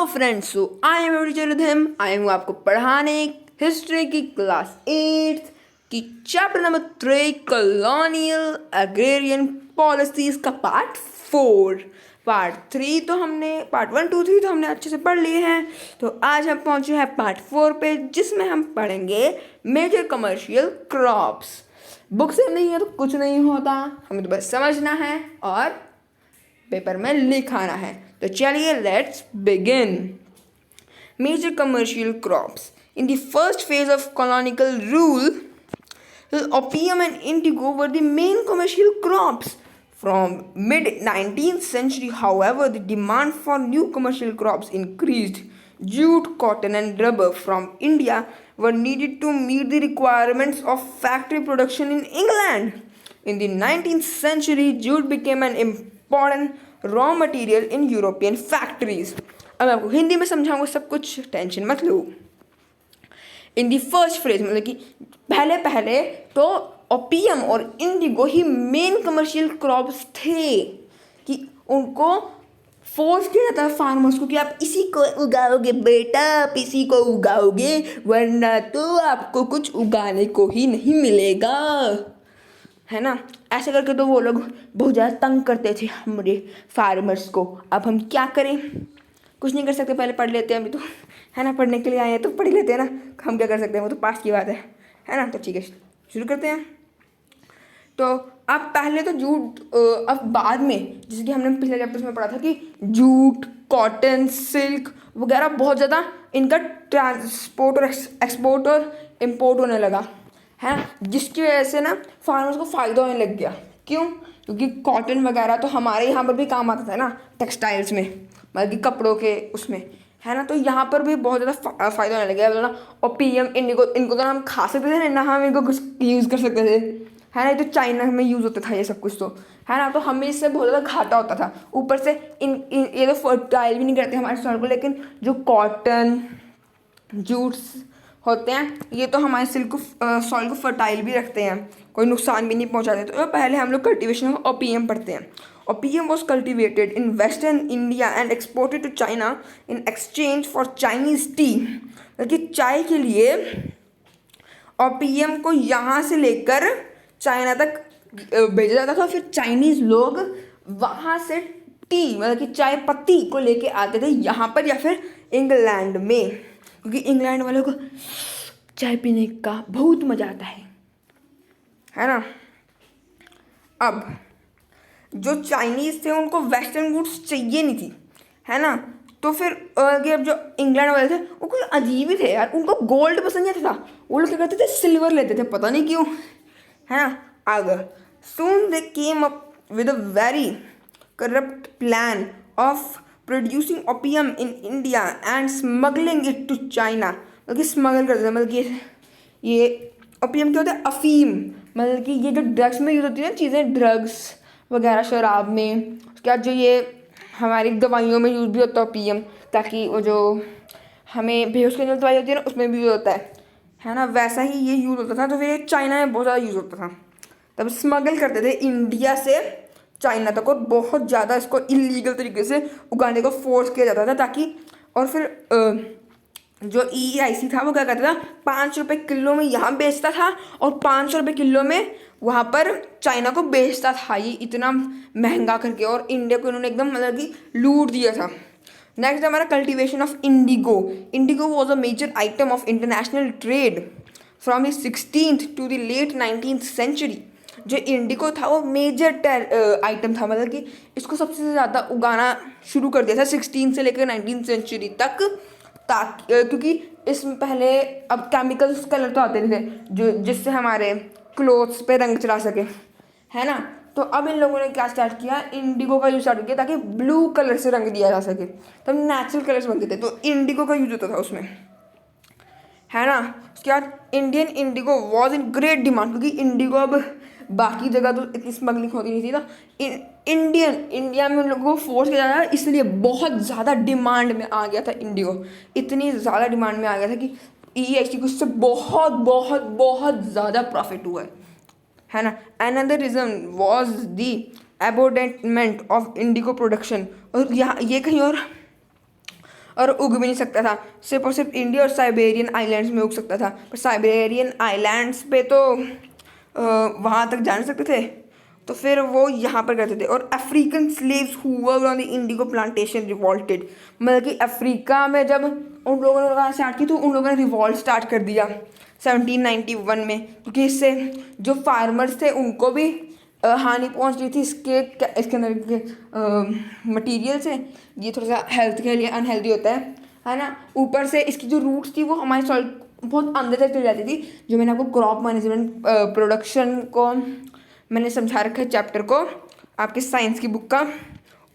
Friends, so I am teacher Ridham. I हूँ आपको पढ़ाने हिस्ट्री की क्लास 8 की chapter number 3 colonial agrarian policies का पार्ट 4। पार्ट 3 तो हमने पार्ट 1 2 3 तो हमने अच्छे से पढ़ लिए हैं। तो आज हम पहुँचे हैं पार्ट 4 पे, जिसमें हम पढ़ेंगे मेजर कमर्शियल क्रॉप्स। बुक से नहीं है तो कुछ नहीं होता, हमें तो बस समझना है और पेपर में लिखाना है। तो चलिए let's begin. Major commercial crops in the first phase of colonial rule, opium and indigo were the main commercial crops. From mid 19th century, however, the demand for new commercial crops increased. Jute, cotton and rubber from India were needed to meet the requirements of factory production in England. In the 19th century, jute became an important raw material in European factories. अब आपको हिंदी में समझाऊंगा सब कुछ, tension मत लो। इन the first phrase मतलब कि पहले पहले तो ओपियम और इंडिगो ही मेन कमर्शियल क्रॉप्स थे, कि उनको फोर्स किया जाता है फार्मर्स को कि आप इसी को उगाओगे बेटा, आप इसी को उगाओगे, वरना तो आपको कुछ उगाने को ही नहीं मिलेगा, है ना। ऐसे करके तो वो लोग बहुत ज़्यादा तंग करते थे हमारे फार्मर्स को। अब हम क्या करें, कुछ नहीं कर सकते, पहले पढ़ लेते हैं अभी तो, है ना। पढ़ने के लिए आए हैं तो पढ़ लेते हैं ना, हम क्या कर सकते हैं, वो तो पास की बात है ना। तो ठीक है, शुरू करते हैं। तो अब पहले तो जूट, अब बाद में जैसे कि हमने पिछले चैप्टर्स में पढ़ा था कि जूट, कॉटन, सिल्क वगैरह बहुत ज़्यादा इनका ट्रांसपोर्ट और एक्सपोर्ट और इम्पोर्ट होने लगा, है ना। जिसकी वजह से ना फार्मर्स को फ़ायदा होने लग गया। क्यों? क्योंकि कॉटन वगैरह तो हमारे यहाँ पर भी काम आता था ना, टेक्सटाइल्स में, मतलब कि कपड़ों के उसमें, है ना। तो यहाँ पर भी बहुत ज़्यादा फ़ायदा होने लग गया ना। और पीएम इंडिगो, इनको तो हम खा सकते थे ना, हम इनको कुछ यूज़ कर सकते थे, है ना। तो चाइना में यूज़ होता था ये सब कुछ, तो है ना। तो हमें इससे बहुत ज़्यादा घाटा होता था। ऊपर से ये तो फर्टाइल भी नहीं करते हमारे सॉइल को, लेकिन जो कॉटन जूट्स होते हैं ये तो हमारे सिल्क को सॉइल को फर्टाइल भी रखते हैं, कोई नुकसान भी नहीं पहुंचाते। तो पहले हम लोग कल्टीवेशन ऑफ ओपियम पढ़ते हैं। Opium was cultivated in western India and exported to China in exchange for Chinese tea. कि चाय के लिए ओपियम को यहाँ से लेकर चाइना तक भेजा जाता था, फिर चाइनीज़ लोग वहाँ से टी मतलब कि चाय पत्ती को लेके आते थे यहाँ पर या फिर इंग्लैंड में, क्योंकि इंग्लैंड वालों को चाय पीने का बहुत मज़ा आता है ना। अब जो चाइनीज़ थे उनको वेस्टर्न गुड्स चाहिए नहीं थी, है ना। तो फिर अब जो इंग्लैंड वाले थे वो कुछ अजीब ही थे यार, उनको गोल्ड पसंद नहीं था, वो लोग क्या करते थे, सिल्वर लेते थे, पता नहीं क्यों, है ना। आगे soon they came up with a very corrupt plan of producing opium in India and smuggling it to China. मतलब कि स्मगल करते थे, मतलब कि ये ओपियम क्या होता है, अफीम, मतलब कि ये जो ड्रग्स में यूज़ होती है ना चीज़ें, ड्रग्स वगैरह शराब में, उसके बाद जो ये हमारी दवाइयों में यूज़ भी होता है ओपियम, ताकि वो जो हमें बेहोश करने वाली दवाई होती है ना उसमें भी यूज़ होता है ना। वैसा ही ये यूज़ होता था। तो फिर ये चाइना में बहुत ज़्यादा यूज़ होता था, तब स्मगल करते थे इंडिया से चाइना तक, और बहुत ज़्यादा इसको इलीगल तरीके से उगाने को फोर्स किया जाता था, ताकि और फिर जो EIC था वो क्या करता था, 5 रुपये किलो में यहाँ बेचता था और 500 रुपये किलो में वहाँ पर चाइना को बेचता था, ये इतना महंगा करके। और इंडिया को इन्होंने एकदम मतलब कि लूट दिया था। नेक्स्ट हमारा cultivation of indigo. Indigo was a major item of international trade from the 16th to the late 19th century. जो इंडिगो था वो मेजर आइटम था, मतलब कि इसको सबसे ज़्यादा उगाना शुरू कर दिया था 16 से लेकर 19th सेंचुरी तक, ताकि क्योंकि इसमें पहले अब केमिकल्स कलर तो आते नहीं थे जो जिससे हमारे क्लोथ्स पे रंग चला सके, है ना। तो अब इन लोगों ने क्या स्टार्ट किया, इंडिगो का यूज स्टार्ट किया, ताकि ब्लू कलर से रंग दिया जा सके। तब नेचुरल कलर्स बनते थे, तो इंडिगो का यूज होता था उसमें, है ना। उसके बाद Indian Indigo was in great demand, क्योंकि इंडिगो अब बाकी जगह तो इतनी स्मगलिंग होती नहीं थी ना, इंडिया में उन लोगों को फोर्स किया जा रहा, इसलिए बहुत ज़्यादा डिमांड में आ गया था इंडिगो। इतनी ज़्यादा डिमांड में आ गया था कि EIC को उससे बहुत बहुत बहुत ज़्यादा प्रॉफिट हुआ है ना। Another reason was the abandonment of indigo production. और यहाँ ये कहीं और और उग भी नहीं सकता था, सिर्फ और सिर्फ इंडिया और साइबेरियन आइलैंड्स में उग सकता था। पर साइबेरियन आइलैंड्स पे तो वहाँ तक जा नहीं सकते थे, तो फिर वो यहाँ पर करते थे। और African slaves who worked on the indigo plantation revolted, मतलब कि अफ्रीका में जब उन लोगों ने लगाना स्टार्ट की तो उन लोगों ने रिवॉल्ट स्टार्ट कर दिया 1791 में, क्योंकि इससे जो फार्मर्स थे उनको भी हानि पहुंच रही थी इसके अंदर के मटीरियल से। ये थोड़ा सा हेल्थ के लिए अनहेल्दी होता है ना। ऊपर से इसकी जो रूट्स थी वो हमारे सॉइल बहुत अंदर तक चली जाती थी। जो मैंने आपको क्रॉप मैनेजमेंट प्रोडक्शन को मैंने समझा रखा है चैप्टर को आपके साइंस की बुक का,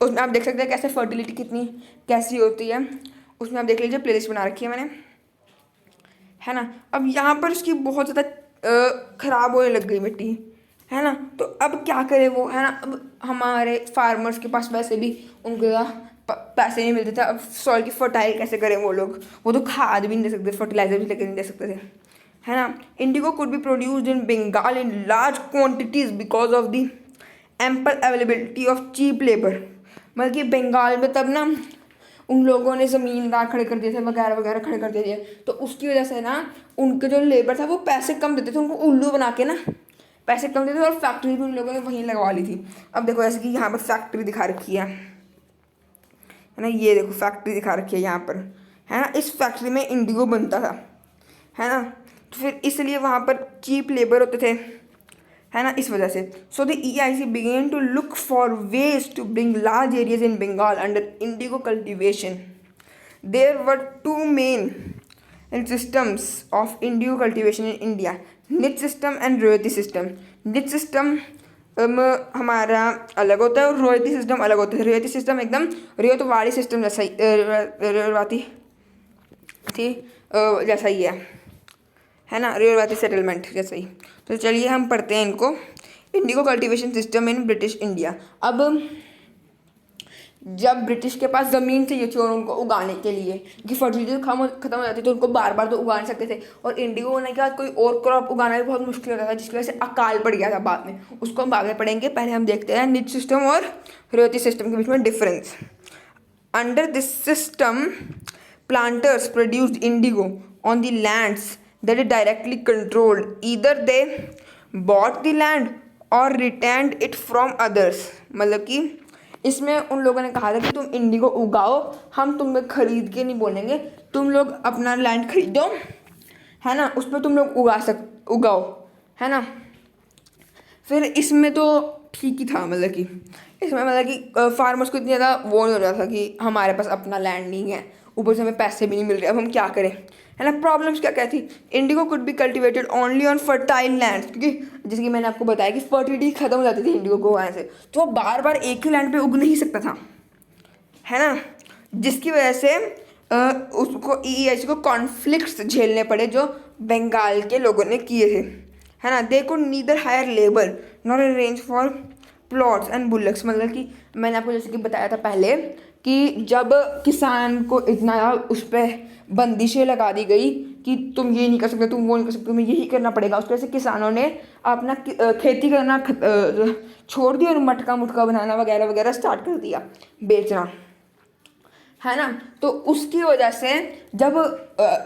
उसमें आप देख सकते हैं कैसे फर्टिलिटी कितनी कैसी होती है, उसमें आप देख लीजिए, प्लेलिस्ट बना रखी है मैंने, है ना। अब यहाँ पर उसकी बहुत ज़्यादा ख़राब होने लग गई मिट्टी, है ना। तो अब क्या करें वो, है ना। अब हमारे फार्मर्स के पास वैसे भी उनके पैसे नहीं मिलते थे, अब सॉइल की फर्टाइल कैसे करें वो लोग, वो तो खाद भी नहीं दे सकते, फर्टिलाइजर भी लेकर नहीं दे सकते थे, है ना। Indigo could be produced in Bengal in large quantities because of the ample availability of cheap labour, मतलब कि बंगाल में तब ना उन लोगों ने ज़मींदार खड़े कर दिए थे वगैरह वगैरह खड़े कर दिए थे, तो उसकी वजह से ना उनके जो लेबर था वो पैसे कम देते थे, उनको उल्लू बना के ना पैसे कम देते थे, और फैक्ट्री भी उन लोगों ने वहीं लगवा ली थी। अब देखो जैसे कि यहाँ पर फैक्ट्री दिखा रखी है ना, ये देखो फैक्ट्री दिखा रखी है यहाँ पर, है ना। इस फैक्ट्री में इंडिगो बनता था, है ना। तो फिर इसलिए वहाँ पर चीप लेबर होते थे, है ना, इस वजह से। So the EIC began to look for ways to bring large areas in Bengal under indigo cultivation. There were two main systems of indigo cultivation in India, nij system and ryoti system. Nij system हमारा अलग होता है और रोयती सिस्टम अलग होता है। रोयती system एकदम ryotwari system जैसा ही रेतवाती थी जैसा ही है ना, रेलवाती सेटलमेंट जैसा ही। तो चलिए हम पढ़ते हैं इनको, Indigo cultivation system in British India. अब जब ब्रिटिश के पास ज़मीन चाहिए थी और उनको उगाने के लिए, क्योंकि फर्टिलिटी खत्म हो जाती तो उनको बार बार तो उगा नहीं सकते थे, और इंडिगो होने के बाद कोई और क्रॉप उगाना भी बहुत मुश्किल होता था, जिसकी वजह से अकाल पड़ गया था बाद में। उसको हम आगे पढ़ेंगे, पहले हम देखते हैं निच सिस्टम और रेवती सिस्टम के बीच में difference. Under this system planters produced indigo on the lands that are directly controlled. Either they bought the land or retained it from others. मतलब कि इसमें उन लोगों ने कहा था कि तुम इंडिगो उगाओ, हम तुम्हें खरीद के नहीं बोलेंगे, तुम लोग अपना लैंड खरीदो, है ना, उस पर तुम लोग उगाओ, है ना। फिर इसमें तो ठीक ही था, मतलब कि इसमें मतलब कि फार्मर्स को इतनी ज़्यादा वो नहीं हो रहा था कि हमारे पास अपना लैंड नहीं है, ऊपर से हमें पैसे भी नहीं मिल रहे, अब हम क्या करें, है ना। प्रॉब्लम्स क्या क्या थी, Indigo could be cultivated only on fertile land, क्योंकि जैसे कि मैंने आपको बताया कि फर्टिलिटी खत्म हो जाती थी इंडिगो को उगाने से, तो वो बार बार एक ही लैंड पे उग नहीं सकता था, है ना। जिसकी वजह से उसको EIC को कॉन्फ्लिक्ट्स झेलने पड़े जो बंगाल के लोगों ने किए थे, है ना। They could neither hire labour not arrange for plots and bullocks, मतलब कि मैंने आपको जैसे कि बताया था पहले कि जब किसान को इतना उस पर बंदिशें लगा दी गई कि तुम ये नहीं कर सकते, तुम वो नहीं कर सकते, तुम्हें यही करना पड़ेगा, उसकी वजह से किसानों ने अपना खेती करना छोड़ दिया और मटका मुटका बनाना वगैरह वगैरह स्टार्ट कर दिया, बेचना, है ना। तो उसकी वजह से जब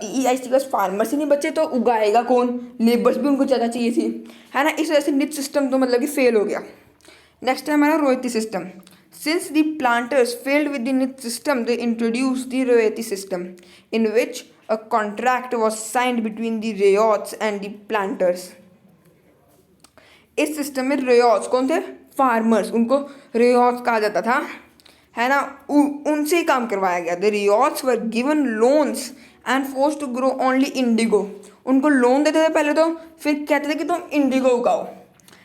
EIC के फार्मर से नहीं बचे तो उगाएगा कौन, लेबर्स भी उनको ज़्यादा चाहिए थी, है ना। इस वजह से निच सिस्टम तो मतलब कि फेल हो गया। नेक्स्ट है हमारा रोयती system. Since the planters failed with the niche system, they introduced the royalty system, in which a contract was signed between the ryots and the planters. इस सिस्टम में रेयॉट्स कौन थे, फार्मर्स, उनको रेयॉट्स कहा जाता था, है ना। उनसे ही काम करवाया गया। The ryots were given loans and forced to grow only indigo, उनको लोन देते थे पहले तो, फिर कहते थे कि तुम इंडिगो उगाओ,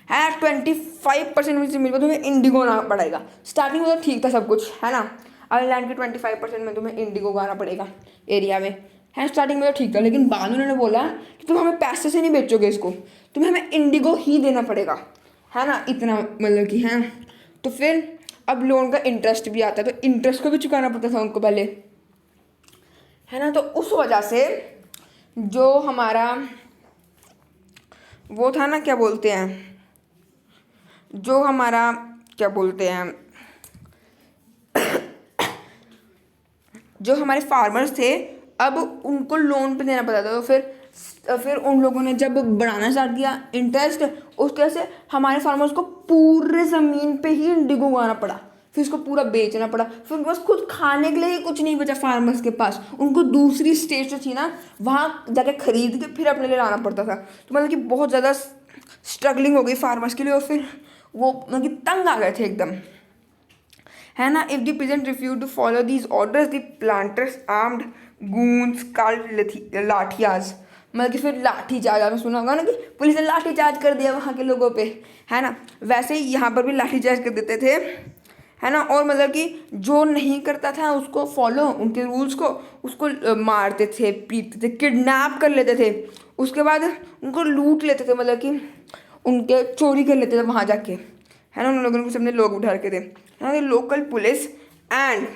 है 25% में से मिलकर तुम्हें इंडिगो ना पड़ेगा। स्टार्टिंग में तो ठीक था सब कुछ, है ना, अगर लैंड के 25% में तुम्हें इंडिगो उगाना पड़ेगा एरिया में, है। स्टार्टिंग में तो ठीक था, लेकिन बाद में उन्होंने बोला कि तुम हमें पैसे से नहीं बेचोगे इसको, तुम्हें हमें इंडिगो ही देना पड़ेगा, है ना, इतना मतलब कि है। तो फिर अब लोन का इंटरेस्ट भी आता है, तो इंटरेस्ट को भी चुकाना पड़ता था उनको पहले, है ना। तो उस वजह से जो हमारा वो था ना, क्या बोलते हैं, जो हमारा क्या बोलते हैं जो हमारे फार्मर्स थे अब उनको लोन पे देना पड़ता था, तो फिर उन लोगों ने जब बढ़ाना स्टार्ट किया इंटरेस्ट, उसकी वजह से हमारे फार्मर्स को पूरे ज़मीन पे ही इंडिगो उगाना पड़ा, फिर उसको पूरा बेचना पड़ा, फिर उनके पास खुद खाने के लिए ही कुछ नहीं बचा फार्मर्स के पास, उनको दूसरी स्टेट जो थी ना वहाँ जाके खरीद के फिर अपने लिए लाना पड़ता था। तो मतलब कि बहुत ज़्यादा स्ट्रगलिंग हो गई फार्मर्स के लिए, और फिर वो मतलब कि तंग आ गए थे एकदम, है ना। If the peasants refuse to follow these orders the planters armed goons called lathiyals, मतलब कि फिर लाठी चार्ज, आपने सुना होगा ना कि पुलिस ने लाठी चार्ज कर दिया वहाँ के लोगों पे, है ना। वैसे ही यहाँ पर भी लाठी चार्ज कर देते थे, है ना। और मतलब कि जो नहीं करता था उसको फॉलो उनके रूल्स को, उसको मारते थे, पीटते थे, किडनैप कर लेते थे, उसके बाद उनको लूट लेते थे, मतलब कि उनके चोरी कर लेते थे वहाँ जाके, है ना। उन लोगों को सबने लोग उठा के थे, है ना। Local police and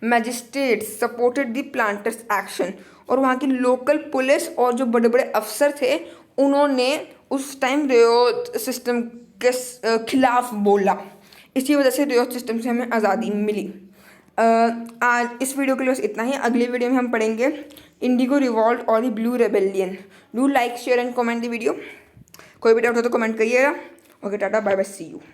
magistrate supported the planters action, और वहाँ की लोकल पुलिस और जो बड़े बड़े अफसर थे उन्होंने उस टाइम रियोट सिस्टम के खिलाफ बोला, इसी वजह से रियोट सिस्टम से हमें आज़ादी मिली। आज इस वीडियो के लिए बस इतना ही। अगले वीडियो में हम पढ़ेंगे इंडिगो रिवॉल्ट और the blue rebellion. Do like share and comment the video. कोई भी डाउट हो तो कमेंट करिएगा। Okay, tata, bye bye, see you.